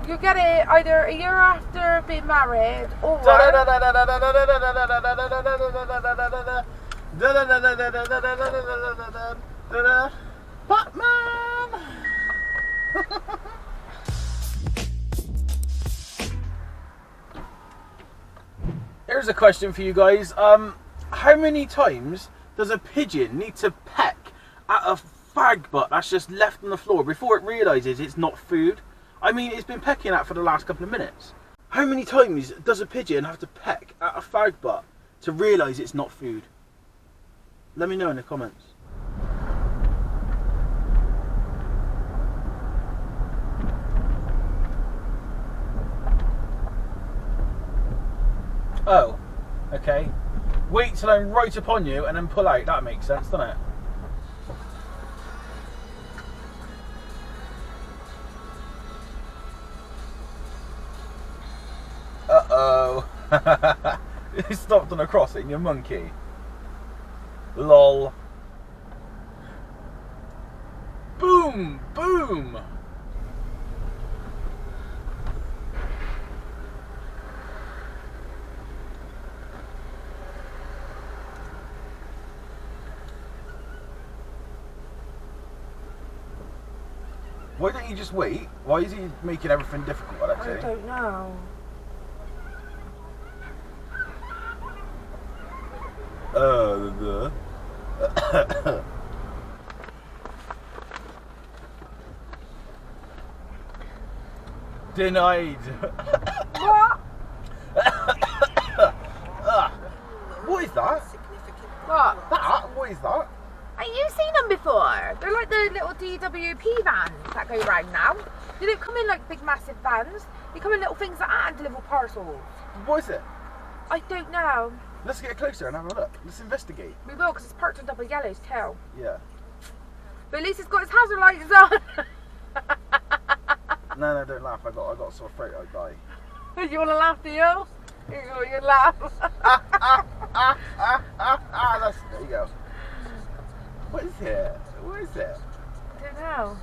You get it either a year after being married or... Batman! Here's a question for you guys. How many times does a pigeon need to peck at a fag butt that's just left on the floor before it realises it's not food? I mean, it's been pecking at for the last couple of minutes. How many times does a pigeon have to peck at a fag butt to realise it's not food? Let me know in the comments. Oh, okay. Wait till I'm right upon you and then pull out. That makes sense, doesn't it? Uh-oh. You stopped on a crossing, you monkey. Lol. Boom! Boom! Why don't you just wait? Why is he making everything difficult, Alexei? I don't know. Denied. What? What is that? What? What is that? Ain't you seen them before? They're like the little DWP vans that go round now. They don't come in like big massive vans. They come in little things like that and deliver parcels. What is it? I don't know. Let's get closer and have a look. Let's investigate. We will, because it's parked on double yellows too. Yeah. But at least it's got its hazard lights on. No, don't laugh. I got a sore throat. I'd die. You want to laugh, do you? You laugh. There you go. What is it? What is it? I don't know.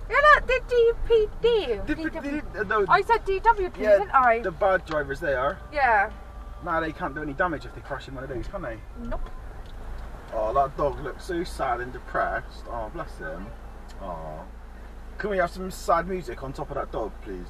You're not the DPD. No, I said DWP, yeah, didn't I? the bad drivers they are. Yeah. Nah, they can't do any damage if they crash in one of these, can they? Nope. Oh, that dog looks so sad and depressed. Oh, bless him. Oh. Can we have some sad music on top of that dog, please?